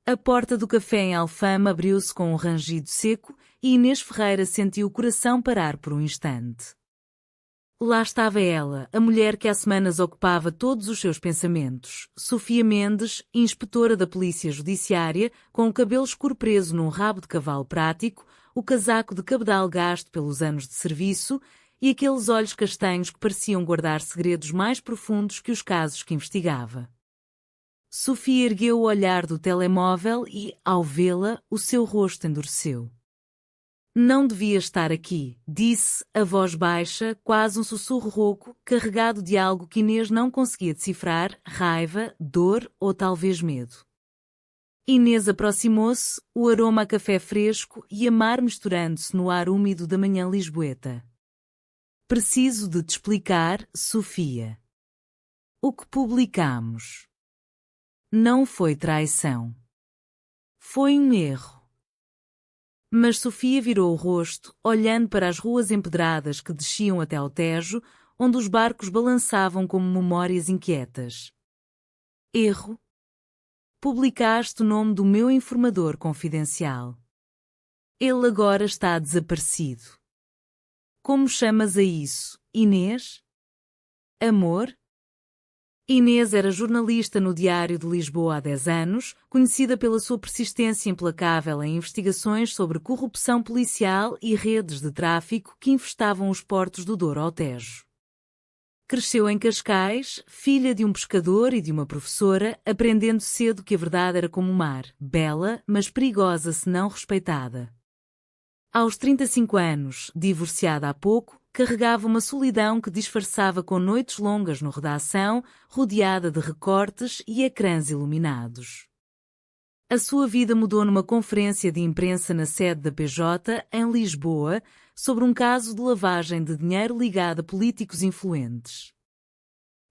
A porta do café em Alfama abriu-se com um rangido seco e Inês Ferreira sentiu o coração parar por um instante. Lá estava ela, a mulher que há semanas ocupava todos os seus pensamentos, Sofia Mendes, inspetora da Polícia Judiciária, com o cabelo escuro preso num rabo de cavalo prático, o casaco de cabedal gasto pelos anos de serviço e aqueles olhos castanhos que pareciam guardar segredos mais profundos que os casos que investigava. Sofia ergueu o olhar do telemóvel e, ao vê-la, o seu rosto endureceu. Não devia estar aqui, disse, a voz baixa, quase um sussurro rouco, carregado de algo que Inês não conseguia decifrar, raiva, dor ou talvez medo. Inês aproximou-se, o aroma a café fresco e a mar misturando-se no ar úmido da manhã lisboeta. Preciso de te explicar, Sofia. O que publicamos não foi traição. Foi um erro. Mas Sofia virou o rosto, olhando para as ruas empedradas que desciam até ao Tejo, onde os barcos balançavam como memórias inquietas. Erro? Publicaste o nome do meu informador confidencial. Ele agora está desaparecido. Como chamas a isso, Inês? Amor? Inês era jornalista no Diário de Lisboa há 10 anos, conhecida pela sua persistência implacável em investigações sobre corrupção policial e redes de tráfico que infestavam os portos do Douro ao Tejo. Cresceu em Cascais, filha de um pescador e de uma professora, aprendendo cedo que a verdade era como o mar, bela, mas perigosa se não respeitada. Aos 35 anos, divorciada há pouco, carregava uma solidão que disfarçava com noites longas no redação, rodeada de recortes e ecrãs iluminados. A sua vida mudou numa conferência de imprensa na sede da PJ, em Lisboa, sobre um caso de lavagem de dinheiro ligado a políticos influentes.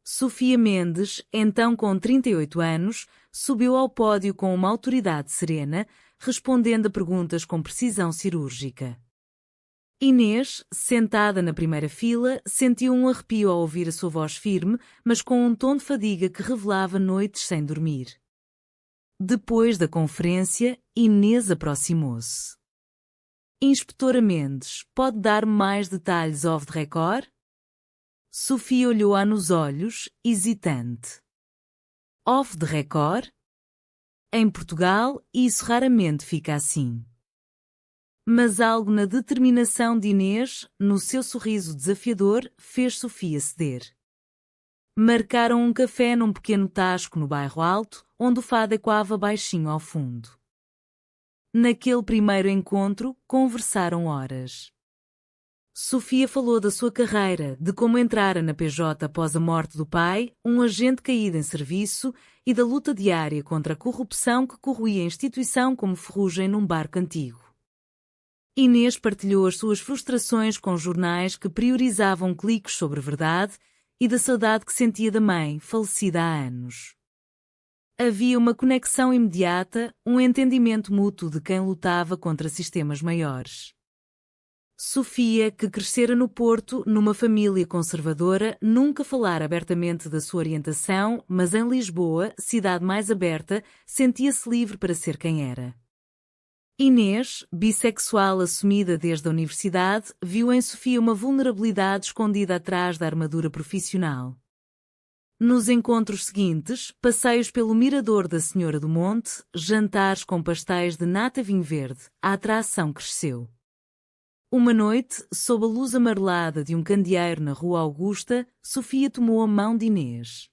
Sofia Mendes, então com 38 anos, subiu ao pódio com uma autoridade serena, respondendo a perguntas com precisão cirúrgica. Inês, sentada na primeira fila, sentiu um arrepio ao ouvir a sua voz firme, mas com um tom de fadiga que revelava noites sem dormir. Depois da conferência, Inês aproximou-se. Inspetora Mendes, pode dar-me mais detalhes off the record? Sofia olhou-a nos olhos, hesitante. Off the record? Em Portugal, isso raramente fica assim. Mas algo na determinação de Inês, no seu sorriso desafiador, fez Sofia ceder. Marcaram um café num pequeno tasco no bairro Alto, onde o fado ecoava baixinho ao fundo. Naquele primeiro encontro, conversaram horas. Sofia falou da sua carreira, de como entrara na PJ após a morte do pai, um agente caído em serviço, e da luta diária contra a corrupção que corroía a instituição como ferrugem num barco antigo. Inês partilhou as suas frustrações com jornais que priorizavam cliques sobre verdade e da saudade que sentia da mãe, falecida há anos. Havia uma conexão imediata, um entendimento mútuo de quem lutava contra sistemas maiores. Sofia, que crescera no Porto, numa família conservadora, nunca falara abertamente da sua orientação, mas em Lisboa, cidade mais aberta, sentia-se livre para ser quem era. Inês, bissexual assumida desde a universidade, viu em Sofia uma vulnerabilidade escondida atrás da armadura profissional. Nos encontros seguintes, passeios pelo mirador da Senhora do Monte, jantares com pastéis de nata vinho verde, a atração cresceu. Uma noite, sob a luz amarelada de um candeeiro na Rua Augusta, Sofia tomou a mão de Inês.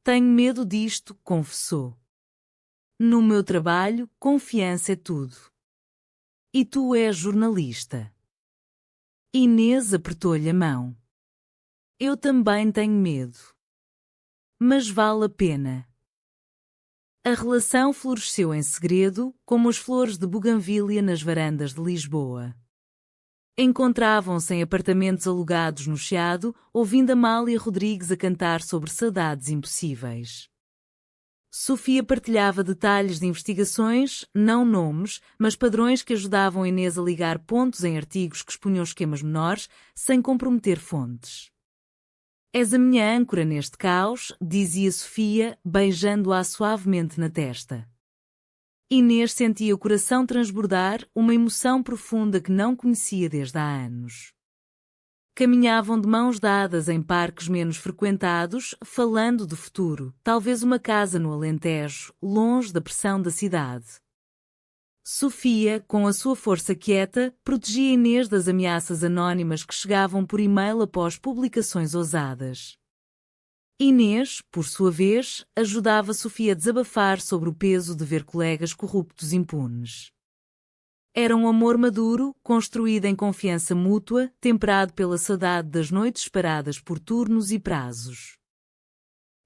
Tenho medo disto, confessou. No meu trabalho, confiança é tudo. E tu és jornalista. Inês apertou-lhe a mão. Eu também tenho medo. Mas vale a pena. A relação floresceu em segredo, como as flores de buganvília nas varandas de Lisboa. Encontravam-se em apartamentos alugados no Chiado, ouvindo Amália Rodrigues a cantar sobre saudades impossíveis. Sofia partilhava detalhes de investigações, não nomes, mas padrões que ajudavam Inês a ligar pontos em artigos que expunham esquemas menores, sem comprometer fontes. És a minha âncora neste caos, dizia Sofia, beijando-a suavemente na testa. Inês sentia o coração transbordar, uma emoção profunda que não conhecia desde há anos. Caminhavam de mãos dadas em parques menos frequentados, falando do futuro, talvez uma casa no Alentejo, longe da pressão da cidade. Sofia, com a sua força quieta, protegia Inês das ameaças anónimas que chegavam por e-mail após publicações ousadas. Inês, por sua vez, ajudava Sofia a desabafar sobre o peso de ver colegas corruptos impunes. Era um amor maduro, construído em confiança mútua, temperado pela saudade das noites esperadas por turnos e prazos.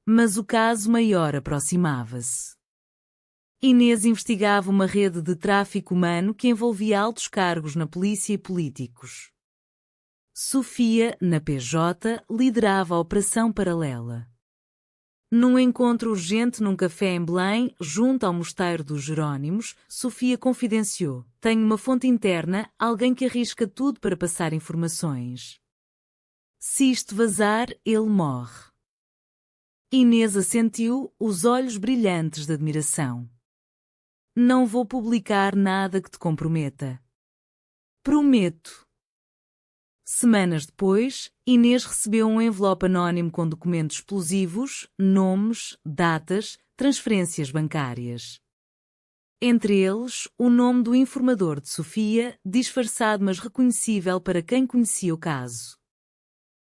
Mas o caso maior aproximava-se. Inês investigava uma rede de tráfico humano que envolvia altos cargos na polícia e políticos. Sofia, na PJ, liderava a operação paralela. Num encontro urgente num café em Belém, junto ao Mosteiro dos Jerónimos, Sofia confidenciou: "Tenho uma fonte interna, alguém que arrisca tudo para passar informações. Se isto vazar, ele morre." Inês assentiu, os olhos brilhantes de admiração. "Não vou publicar nada que te comprometa." "Prometo." Semanas depois, Inês recebeu um envelope anónimo com documentos explosivos, nomes, datas, transferências bancárias. Entre eles, o nome do informador de Sofia, disfarçado mas reconhecível para quem conhecia o caso.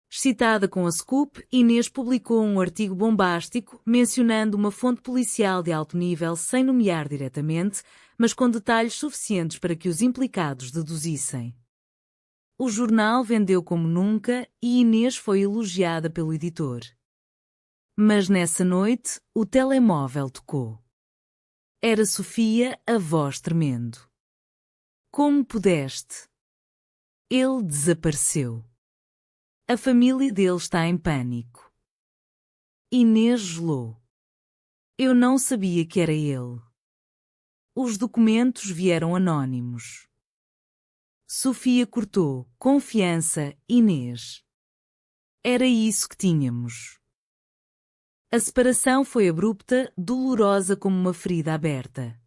Excitada com a scoop, Inês publicou um artigo bombástico, mencionando uma fonte policial de alto nível sem nomear diretamente, mas com detalhes suficientes para que os implicados deduzissem. O jornal vendeu como nunca e Inês foi elogiada pelo editor. Mas nessa noite, o telemóvel tocou. Era Sofia, a voz tremendo. "Como pudeste?" "Ele desapareceu. A família dele está em pânico." Inês gelou. "Eu não sabia que era ele." "Os documentos vieram anónimos." Sofia cortou: "Confiança, Inês. Era isso que tínhamos." A separação foi abrupta, dolorosa como uma ferida aberta.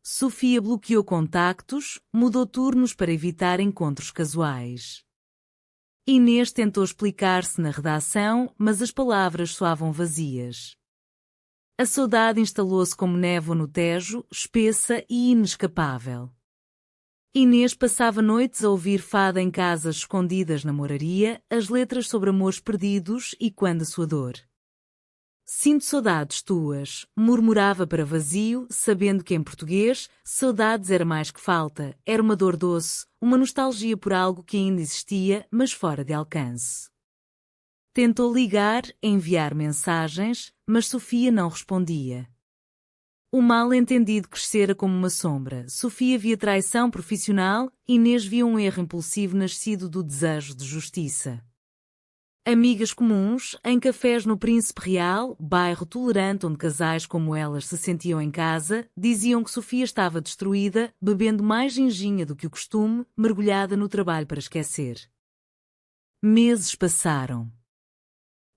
Sofia bloqueou contactos, mudou turnos para evitar encontros casuais. Inês tentou explicar-se na redação, mas as palavras soavam vazias. A saudade instalou-se como névoa no Tejo, espessa e inescapável. Inês passava noites a ouvir fado em casas escondidas na moraria, as letras sobre amores perdidos e quando a sua dor. "Sinto saudades tuas", murmurava para vazio, sabendo que em português, saudades era mais que falta, era uma dor doce, uma nostalgia por algo que ainda existia, mas fora de alcance. Tentou ligar, enviar mensagens, mas Sofia não respondia. O mal-entendido crescera como uma sombra. Sofia via traição profissional, Inês via um erro impulsivo nascido do desejo de justiça. Amigas comuns, em cafés no Príncipe Real, bairro tolerante onde casais como elas se sentiam em casa, diziam que Sofia estava destruída, bebendo mais ginginha do que o costume, mergulhada no trabalho para esquecer. Meses passaram.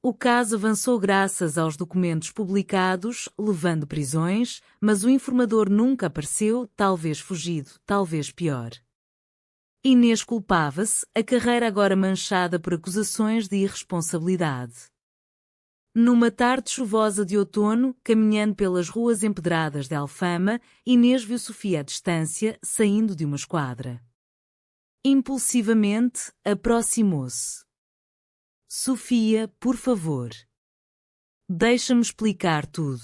O caso avançou graças aos documentos publicados, levando prisões, mas o informador nunca apareceu, talvez fugido, talvez pior. Inês culpava-se, a carreira agora manchada por acusações de irresponsabilidade. Numa tarde chuvosa de outono, caminhando pelas ruas empedradas de Alfama, Inês viu Sofia à distância, saindo de uma esquadra. Impulsivamente, aproximou-se. "Sofia, por favor. Deixa-me explicar tudo."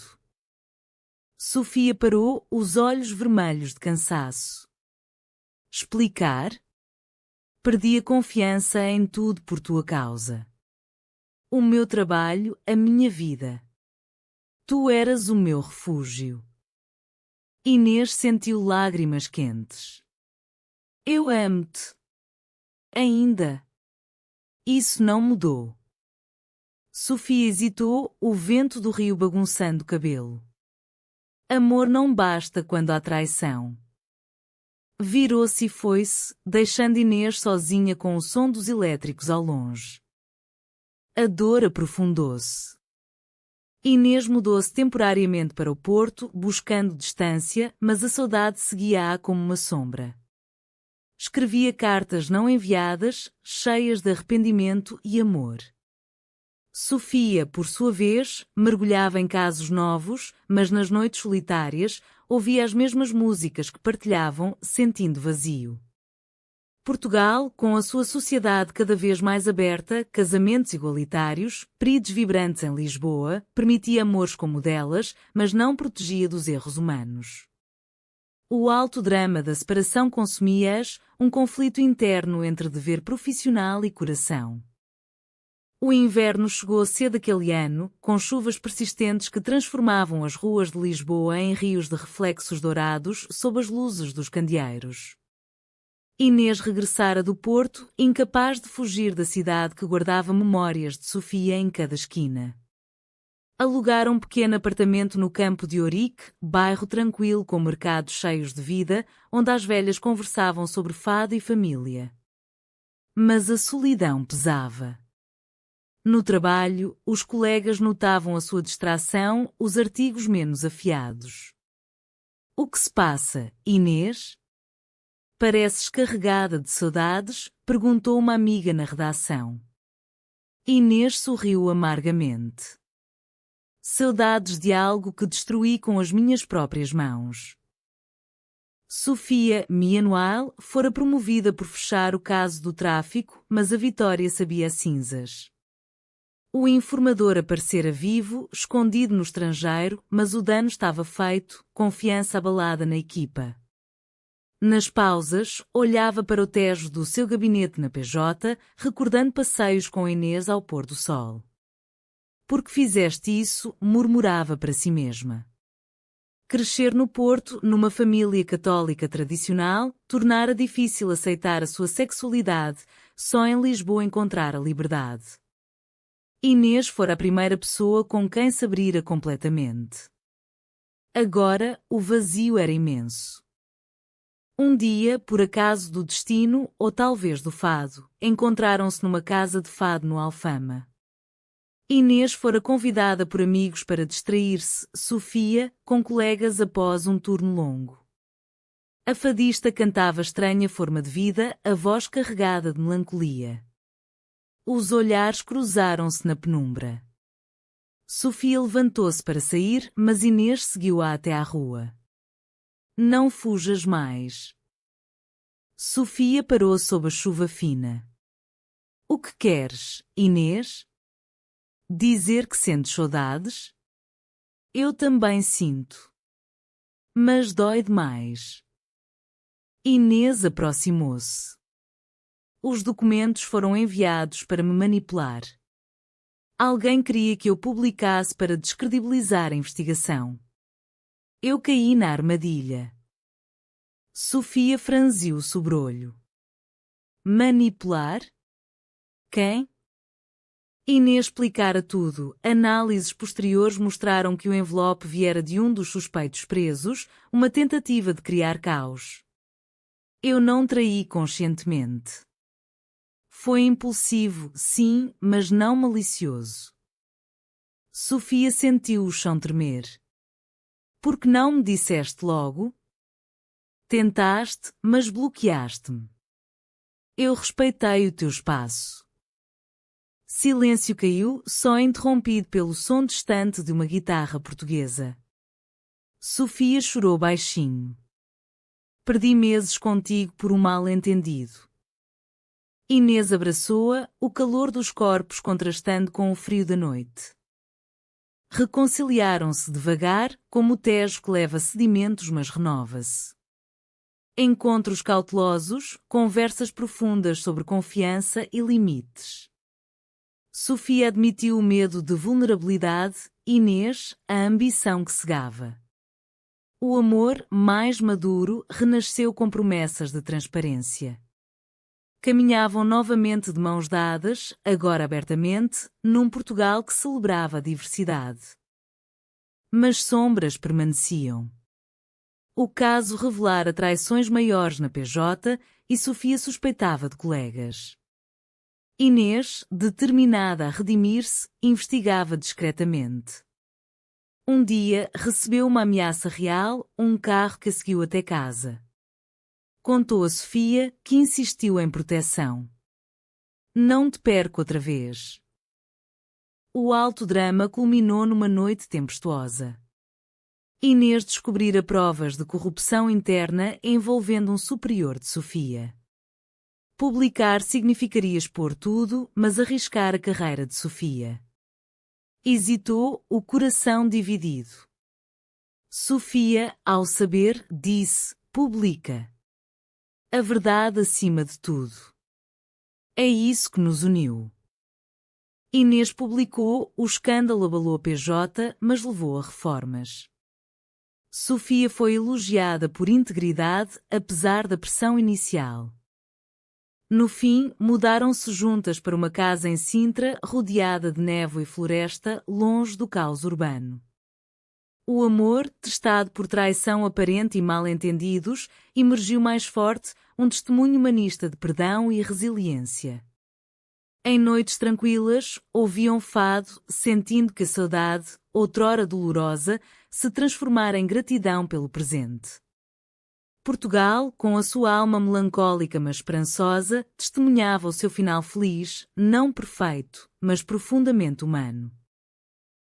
Sofia parou, os olhos vermelhos de cansaço. "Explicar? Perdi a confiança em tudo por tua causa. O meu trabalho, a minha vida. Tu eras o meu refúgio." Inês sentiu lágrimas quentes. "Eu amo-te. Ainda. Isso não mudou." Sofia hesitou, o vento do rio bagunçando o cabelo. "Amor não basta quando há traição." Virou-se e foi-se, deixando Inês sozinha com o som dos elétricos ao longe. A dor aprofundou-se. Inês mudou-se temporariamente para o Porto, buscando distância, mas a saudade seguia-a como uma sombra. Escrevia cartas não enviadas, cheias de arrependimento e amor. Sofia, por sua vez, mergulhava em casos novos, mas nas noites solitárias, ouvia as mesmas músicas que partilhavam, sentindo vazio. Portugal, com a sua sociedade cada vez mais aberta, casamentos igualitários, períodos vibrantes em Lisboa, permitia amores como o delas, mas não protegia dos erros humanos. O alto drama da separação consumia-as, um conflito interno entre dever profissional e coração. O inverno chegou cedo aquele ano, com chuvas persistentes que transformavam as ruas de Lisboa em rios de reflexos dourados sob as luzes dos candeeiros. Inês regressara do Porto, incapaz de fugir da cidade que guardava memórias de Sofia em cada esquina. Alugaram um pequeno apartamento no Campo de Ourique, bairro tranquilo com mercados cheios de vida, onde as velhas conversavam sobre fado e família. Mas a solidão pesava. No trabalho, os colegas notavam a sua distração, os artigos menos afiados. O que se passa, Inês? Pareces carregada de saudades? Perguntou uma amiga na redação. Inês sorriu amargamente. Saudades de algo que destruí com as minhas próprias mãos. Sofia Meanwhile fora promovida por fechar o caso do tráfico, mas a vitória sabia cinzas. O informador aparecera vivo, escondido no estrangeiro, mas o dano estava feito, confiança abalada na equipa. Nas pausas, olhava para o tejo do seu gabinete na PJ, recordando passeios com Inês ao pôr do sol. Por que fizeste isso? Murmurava para si mesma. Crescer no Porto, numa família católica tradicional, tornara difícil aceitar a sua sexualidade, só em Lisboa encontrar a liberdade. Inês fora a primeira pessoa com quem se abrira completamente. Agora, o vazio era imenso. Um dia, por acaso do destino, ou talvez do fado, encontraram-se numa casa de fado no Alfama. Inês fora convidada por amigos para distrair-se, Sofia, com colegas após um turno longo. A fadista cantava estranha forma de vida, a voz carregada de melancolia. Os olhares cruzaram-se na penumbra. Sofia levantou-se para sair, mas Inês seguiu-a até à rua. Não fujas mais. Sofia parou sob a chuva fina. O que queres, Inês? Dizer que sentes saudades? Eu também sinto. Mas dói demais. Inês aproximou-se. Os documentos foram enviados para me manipular. Alguém queria que eu publicasse para descredibilizar a investigação. Eu caí na armadilha. Sofia franziu o sobrolho. Manipular? Quem? Inês explicara tudo. Análises posteriores mostraram que o envelope viera de um dos suspeitos presos, uma tentativa de criar caos. Eu não traí conscientemente. Foi impulsivo, sim, mas não malicioso. Sofia sentiu o chão tremer. Por que não me disseste logo? Tentaste, mas bloqueaste-me. Eu respeitei o teu espaço. Silêncio caiu, só interrompido pelo som distante de uma guitarra portuguesa. Sofia chorou baixinho. Perdi meses contigo por um mal-entendido. Inês abraçou-a, o calor dos corpos contrastando com o frio da noite. Reconciliaram-se devagar, como o tejo que leva sedimentos mas renova-se. Encontros cautelosos, conversas profundas sobre confiança e limites. Sofia admitiu o medo de vulnerabilidade, Inês, a ambição que cegava. O amor, mais maduro, renasceu com promessas de transparência. Caminhavam novamente de mãos dadas, agora abertamente, num Portugal que celebrava a diversidade. Mas sombras permaneciam. O caso revelara traições maiores na PJ e Sofia suspeitava de colegas. Inês, determinada a redimir-se, investigava discretamente. Um dia, recebeu uma ameaça real, um carro que a seguiu até casa. Contou a Sofia, que insistiu em proteção. Não te perco outra vez. O alto drama culminou numa noite tempestuosa. Inês descobrira provas de corrupção interna envolvendo um superior de Sofia. Publicar significaria expor tudo, mas arriscar a carreira de Sofia. Hesitou, o coração dividido. Sofia, ao saber, disse: publica. A verdade acima de tudo. É isso que nos uniu. Inês publicou, o escândalo abalou a PJ, mas levou a reformas. Sofia foi elogiada por integridade, apesar da pressão inicial. No fim, mudaram-se juntas para uma casa em Sintra, rodeada de névoa e floresta, longe do caos urbano. O amor, testado por traição aparente e mal-entendidos, emergiu mais forte, um testemunho humanista de perdão e resiliência. Em noites tranquilas, ouviam fado, sentindo que a saudade, outrora dolorosa, se transformara em gratidão pelo presente. Portugal, com a sua alma melancólica mas esperançosa, testemunhava o seu final feliz, não perfeito, mas profundamente humano.